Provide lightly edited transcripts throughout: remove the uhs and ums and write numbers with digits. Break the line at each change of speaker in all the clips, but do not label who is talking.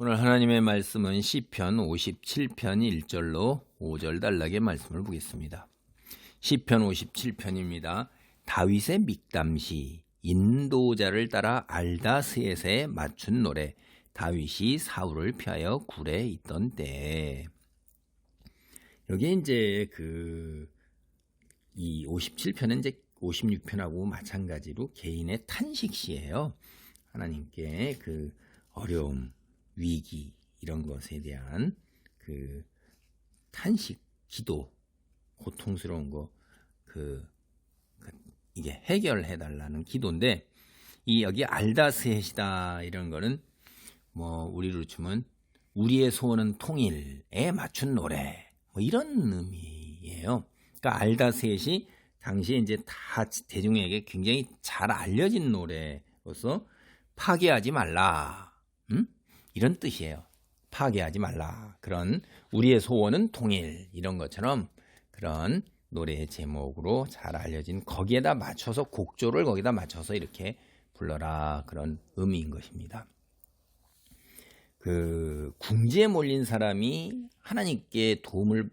오늘 하나님의 말씀은 시편 57편 1절로 5절 단락의 말씀을 보겠습니다. 시편 57편입니다. 다윗의 믹담시, 인도자를 따라 알다스에세 맞춘 노래, 다윗이 사울을 피하여 굴에 있던 때. 여기 이제 이 57편은 이제 56편하고 마찬가지로 개인의 탄식시예요. 하나님께 그 어려움, 위기 이런 것에 대한 그 탄식, 기도, 고통스러운 거 이게 해결해 달라는 기도인데, 이 여기 알다스헷이다 이런 거는 뭐 우리로 치면 우리의 소원은 통일에 맞춘 노래 뭐 이런 의미예요. 그러니까 알다스헷이 당시에 이제 다 대중에게 굉장히 잘 알려진 노래로서 파괴하지 말라, 이런 뜻이에요. 파괴하지 말라. 그런 우리의 소원은 통일 이런 것처럼 그런 노래의 제목으로 잘 알려진, 거기에다 맞춰서 곡조를 거기다 맞춰서 이렇게 불러라, 그런 의미인 것입니다. 그 궁지에 몰린 사람이 하나님께 도움을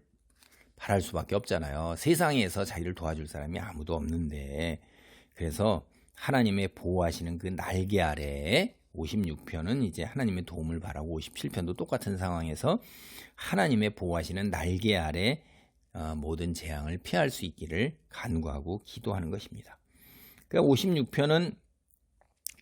바랄 수밖에 없잖아요. 세상에서 자기를 도와줄 사람이 아무도 없는데, 그래서 하나님의 보호하시는 그 날개 아래에 56편은 이제 하나님의 도움을 바라고, 57편도 똑같은 상황에서 하나님의 보호하시는 날개 아래 모든 재앙을 피할 수 있기를 간구하고 기도하는 것입니다. 그러니까 56편은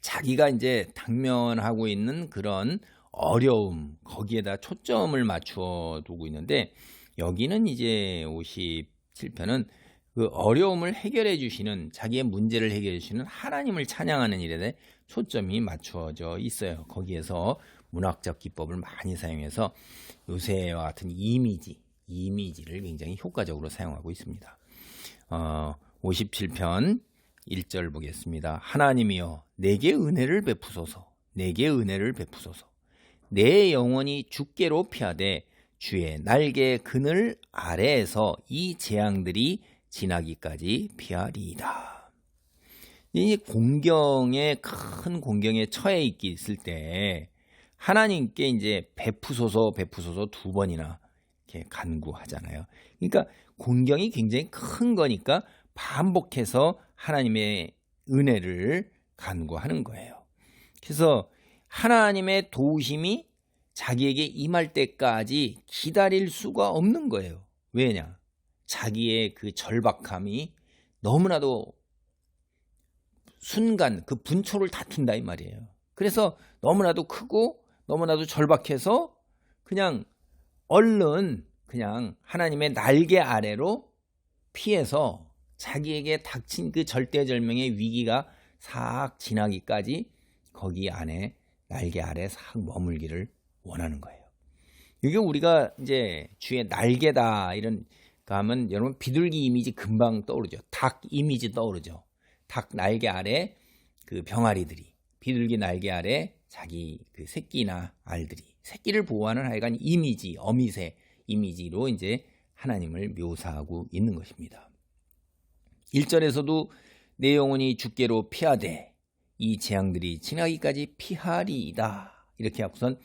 자기가 이제 당면하고 있는 그런 어려움, 거기에다 초점을 맞추어 두고 있는데, 여기는 이제 57편은 그 어려움을 해결해 주시는, 자기의 문제를 해결해 주시는 하나님을 찬양하는 일에 대해 초점이 맞추어져 있어요. 거기에서 문학적 기법을 많이 사용해서 요새와 같은 이미지를 굉장히 효과적으로 사용하고 있습니다. 57편 1절 보겠습니다. 하나님이여 내게 은혜를 베푸소서, 내게 은혜를 베푸소서. 내 영혼이 주께로 피하되 주의 날개 그늘 아래에서 이 재앙들이 지나기까지 피하리이다. 이 큰 공경에 처해 있을 때 하나님께 이제 베푸소서 두 번이나 이렇게 간구하잖아요. 그러니까 공경이 굉장히 큰 거니까 반복해서 하나님의 은혜를 간구하는 거예요. 그래서 하나님의 도우심이 자기에게 임할 때까지 기다릴 수가 없는 거예요. 왜냐? 자기의 그 절박함이 너무나도 순간 그 분초를 다툰다 이 말이에요. 그래서 너무나도 크고 너무나도 절박해서 그냥 얼른 그냥 하나님의 날개 아래로 피해서 자기에게 닥친 그 절대절명의 위기가 싹 지나기까지 거기 안에 날개 아래 싹 머물기를 원하는 거예요. 이게 우리가 이제 주의 날개다 이런 하면 여러분 비둘기 이미지 금방 떠오르죠. 닭 이미지 떠오르죠. 닭 날개 아래 그 병아리들이, 비둘기 날개 아래 자기 그 새끼나 알들이, 새끼를 보호하는 하여간 이미지, 어미새 이미지로 이제 하나님을 묘사하고 있는 것입니다. 1절에서도 내 영혼이 주께로 피하되 이 재앙들이 지나기까지 피하리이다 이렇게 하고선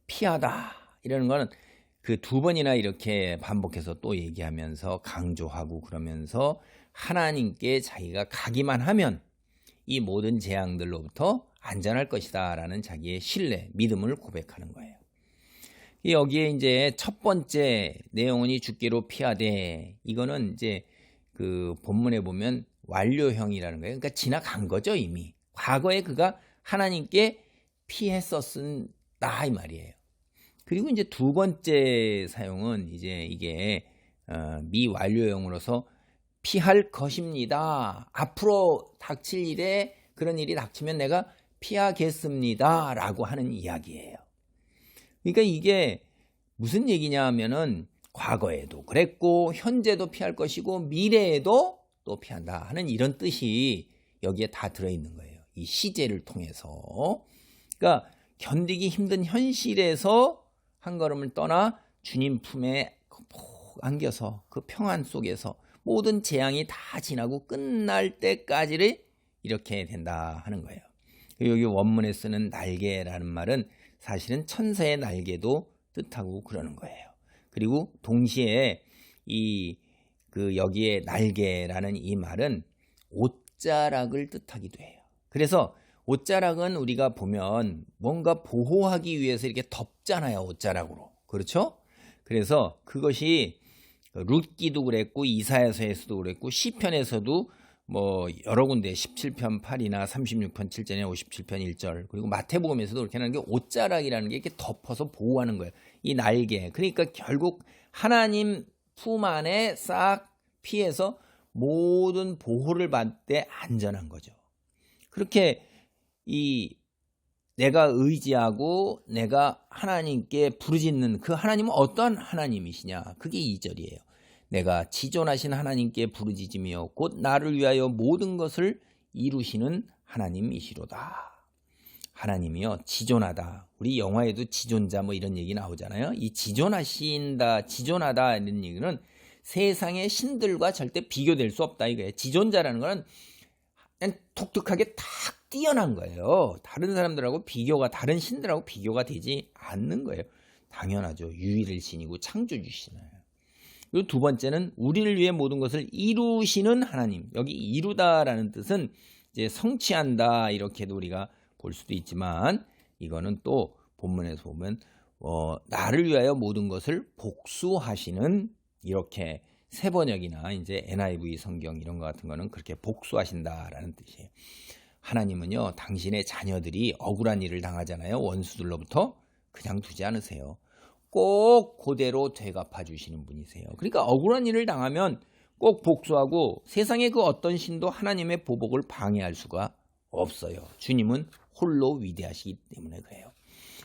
피하다 이러는 거는 그 두 번이나 이렇게 반복해서 또 얘기하면서 강조하고, 그러면서 하나님께 자기가 가기만 하면 이 모든 재앙들로부터 안전할 것이다 라는 자기의 신뢰, 믿음을 고백하는 거예요. 여기에 이제 첫 번째 내 영혼이 주께로 피하되, 이거는 이제 그 본문에 보면 완료형이라는 거예요. 그러니까 지나간 거죠. 이미 과거에 그가 하나님께 피했었다 이 말이에요. 그리고 이제 두 번째 사용은 이제 이게 미완료형으로서 피할 것입니다. 앞으로 닥칠 일에 그런 일이 닥치면 내가 피하겠습니다 라고 하는 이야기예요. 그러니까 이게 무슨 얘기냐 하면은 과거에도 그랬고 현재도 피할 것이고 미래에도 또 피한다 하는 이런 뜻이 여기에 다 들어있는 거예요. 이 시제를 통해서. 그러니까 견디기 힘든 현실에서 한 걸음을 떠나 주님 품에 안겨서 그 평안 속에서 모든 재앙이 다 지나고 끝날 때까지를 이렇게 된다 하는 거예요. 여기 원문에 쓰는 날개라는 말은 사실은 천사의 날개도 뜻하고 그러는 거예요. 그리고 동시에 여기에 날개라는 이 말은 옷자락을 뜻하기도 해요. 그래서 옷자락은 우리가 보면 뭔가 보호하기 위해서 이렇게 덮잖아요, 옷자락으로. 그렇죠? 그래서 그것이 룻기도 그랬고 이사야서에서도 그랬고 시편에서도 뭐 여러 군데 17편 8이나 36편 7절이나 57편 1절 그리고 마태복음에서도 그렇게 하는 게 옷자락이라는 게 이렇게 덮어서 보호하는 거예요. 이 날개. 그러니까 결국 하나님 품 안에 싹 피해서 모든 보호를 받되 안전한 거죠. 그렇게 내가 의지하고 내가 하나님께 부르짖는 그 하나님은 어떠한 하나님이시냐? 그게 2절이에요. 내가 지존하신 하나님께 부르짖으며 곧 나를 위하여 모든 것을 이루시는 하나님이시로다. 하나님이요 지존하다. 우리 영화에도 지존자 뭐 이런 얘기 나오잖아요. 이 지존하신다, 지존하다 이런 얘기는 세상의 신들과 절대 비교될 수 없다 이거예요. 지존자라는 거는 그냥 독특하게 탁 뛰어난 거예요. 다른 사람들하고 다른 신들하고 비교가 되지 않는 거예요. 당연하죠. 유일신이고 창조주시잖아요. 그리고 두 번째는 우리를 위해 모든 것을 이루시는 하나님. 여기 이루다라는 뜻은 이제 성취한다 이렇게도 우리가 볼 수도 있지만 이거는 또 본문에서 보면 나를 위하여 모든 것을 복수하시는 이렇게 새 번역이나 이제 NIV 성경 이런 것 같은 거는 그렇게 복수하신다라는 뜻이에요. 하나님은요 당신의 자녀들이 억울한 일을 당하잖아요. 원수들로부터 그냥 두지 않으세요. 꼭 그대로 되갚아 주시는 분이세요. 그러니까 억울한 일을 당하면 꼭 복수하고 세상의 그 어떤 신도 하나님의 보복을 방해할 수가 없어요. 주님은 홀로 위대하시기 때문에 그래요.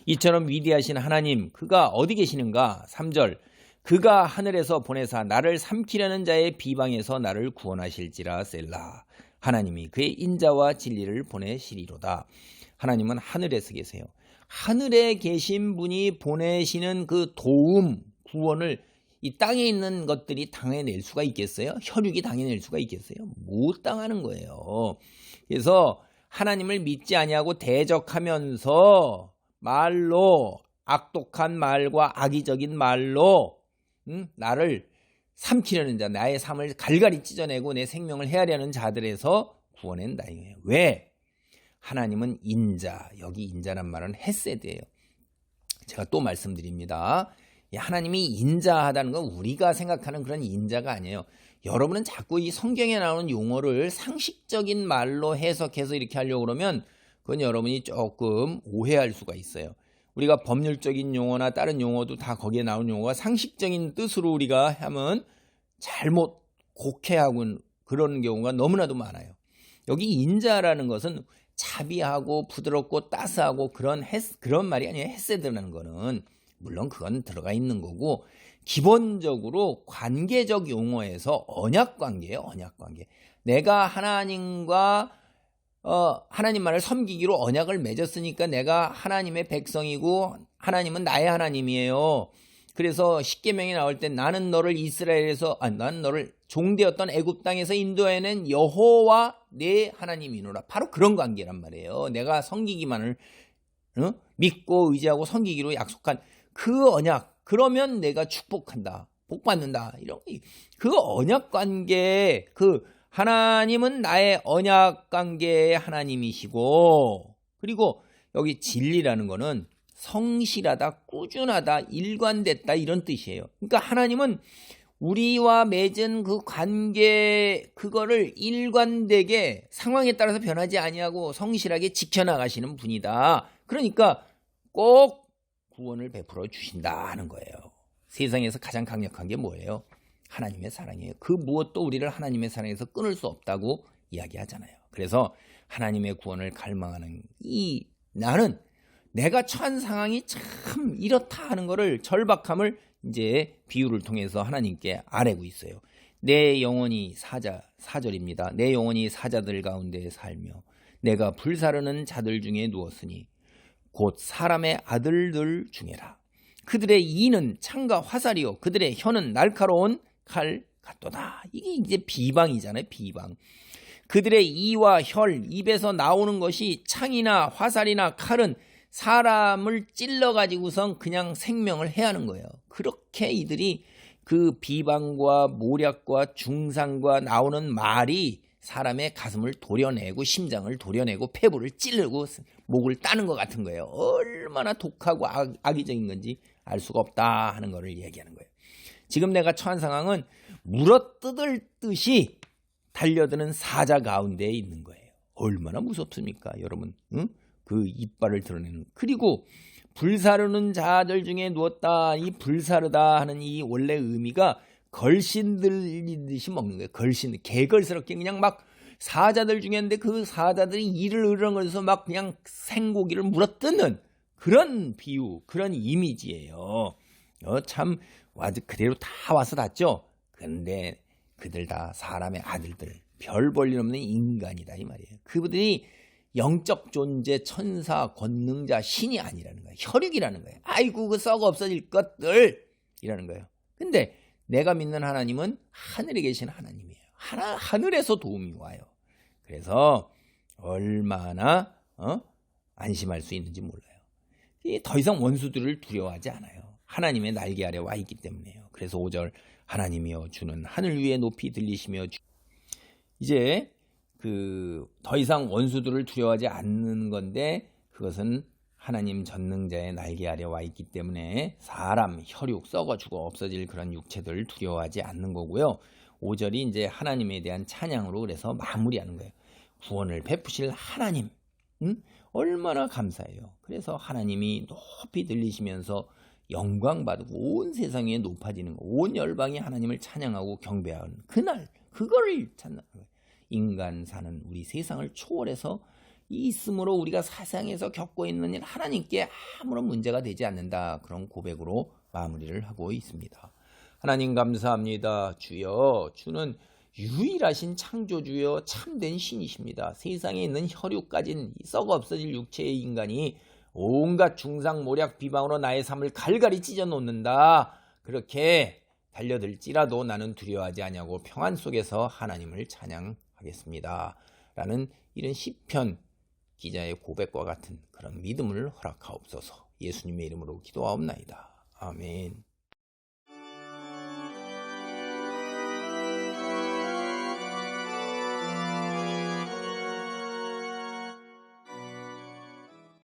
이처럼 위대하신 하나님 그가 어디 계시는가? 3절 그가 하늘에서 보내사 나를 삼키려는 자의 비방에서 나를 구원하실지라 셀라. 하나님이 그의 인자와 진리를 보내시리로다. 하나님은 하늘에서 계세요. 하늘에 계신 분이 보내시는 그 도움, 구원을 이 땅에 있는 것들이 당해낼 수가 있겠어요? 혈육이 당해낼 수가 있겠어요? 못 당하는 거예요. 그래서 하나님을 믿지 아니하고 대적하면서 말로 악독한 말과 악의적인 말로 나를 삼키려는 자, 나의 삶을 갈갈이 찢어내고 내 생명을 헤아려는 자들에서 구원한다 이거예요. 왜? 하나님은 인자, 여기 인자란 말은 헤세드예요. 제가 또 말씀드립니다. 하나님이 인자하다는 건 우리가 생각하는 그런 인자가 아니에요. 여러분은 자꾸 이 성경에 나오는 용어를 상식적인 말로 해석해서 이렇게 하려고 그러면 그건 여러분이 조금 오해할 수가 있어요. 우리가 법률적인 용어나 다른 용어도 다 거기에 나오는 용어가 상식적인 뜻으로 우리가 하면 잘못 곡해하고 그런 경우가 너무나도 많아요. 여기 인자라는 것은 자비하고 부드럽고 따스하고 그런 말이 아니에요. 헤세드라는 거는 물론 그건 들어가 있는 거고 기본적으로 관계적 용어에서 언약관계예요. 언약관계. 내가 하나님과 하나님만을 섬기기로 언약을 맺었으니까 내가 하나님의 백성이고 하나님은 나의 하나님이에요. 그래서 십계명이 나올 때 나는 너를 나는 너를 종되었던 애굽 땅에서 인도해낸 여호와 내 하나님이노라. 바로 그런 관계란 말이에요. 내가 섬기기만을 믿고 의지하고 섬기기로 약속한 그 언약. 그러면 내가 축복한다, 복받는다. 이런 그 언약 관계, 그 하나님은 나의 언약 관계의 하나님이시고, 그리고 여기 진리라는 거는 성실하다, 꾸준하다, 일관됐다 이런 뜻이에요. 그러니까 하나님은 우리와 맺은 그 관계 그거를 일관되게 상황에 따라서 변하지 아니하고 성실하게 지켜나가시는 분이다. 그러니까 꼭 구원을 베풀어 주신다 하는 거예요. 세상에서 가장 강력한 게 뭐예요? 하나님의 사랑이에요. 그 무엇도 우리를 하나님의 사랑에서 끊을 수 없다고 이야기하잖아요. 그래서 하나님의 구원을 갈망하는 나는 내가 처한 상황이 참 이렇다 하는 거를 절박함을 이제 비유를 통해서 하나님께 아뢰고 있어요. 내 영혼이 4절입니다. 내 영혼이 사자들 가운데 살며 내가 불사르는 자들 중에 누웠으니 곧 사람의 아들들 중에라. 그들의 이는 창과 화살이요 그들의 혀는 날카로운 칼 같도다. 이게 이제 비방이잖아요. 비방. 그들의 이와 혈, 입에서 나오는 것이 창이나 화살이나 칼은 사람을 찔러가지고선 그냥 생명을 해하는 거예요. 그렇게 이들이 그 비방과 모략과 중상과 나오는 말이 사람의 가슴을 도려내고 심장을 도려내고 폐부를 찌르고 목을 따는 것 같은 거예요. 얼마나 독하고 악의적인 건지 알 수가 없다 하는 것을 얘기하는 거예요. 지금 내가 처한 상황은 물어뜯을 듯이 달려드는 사자 가운데에 있는 거예요. 얼마나 무섭습니까, 여러분? 응? 그 이빨을 드러내는. 그리고 불사르는 자들 중에 누웠다. 이 불사르다 하는 이 원래 의미가 걸신 들리듯이 먹는 거예요. 걸신, 개걸스럽게 그냥 막 사자들 중에 있는데 그 사자들이 이를 으렁거려서 막 그냥 생고기를 물어뜯는 그런 비유, 그런 이미지예요. 참 그대로 다 와서 닿죠. 근데 그들 다 사람의 아들들, 별 볼 일 없는 인간이다 이 말이에요. 그들이 영적 존재, 천사, 권능자, 신이 아니라는 거예요. 혈육이라는 거예요. 아이고 그 썩어 없어질 것들 이라는 거예요. 근데 내가 믿는 하나님은 하늘에 계신 하나님이에요. 하늘에서 도움이 와요. 그래서 얼마나 안심할 수 있는지 몰라요. 더 이상 원수들을 두려워하지 않아요. 하나님의 날개 아래 와 있기 때문에요. 그래서 5절 하나님이여 주는 하늘 위에 높이 들리시며 이제 더 이상 원수들을 두려워하지 않는 건데 그것은 하나님 전능자의 날개 아래 와 있기 때문에 사람, 혈육, 썩어 죽어 없어질 그런 육체들을 두려워하지 않는 거고요. 5절이 이제 하나님에 대한 찬양으로 그래서 마무리하는 거예요. 구원을 베푸실 하나님, 얼마나 감사해요. 그래서 하나님이 높이 들리시면서 영광 받고 온 세상에 높아지는 거, 온 열방이 하나님을 찬양하고 경배하는 그날, 그거를 찾는 거예요. 인간 사는 우리 세상을 초월해서 있으므로 우리가 세상에서 겪고 있는 일 하나님께 아무런 문제가 되지 않는다. 그런 고백으로 마무리를 하고 있습니다. 하나님 감사합니다. 주여, 주는 유일하신 창조주여 참된 신이십니다. 세상에 있는 혈육 가진 썩어 없어질 육체의 인간이 온갖 중상 모략 비방으로 나의 삶을 갈갈이 찢어 놓는다. 그렇게 달려들지라도 나는 두려워하지 아니하고 평안 속에서 하나님을 찬양하겠습니다. 라는 이런 시편 기자의 고백과 같은 그런 믿음을 허락하옵소서. 예수님의 이름으로 기도하옵나이다. 아멘.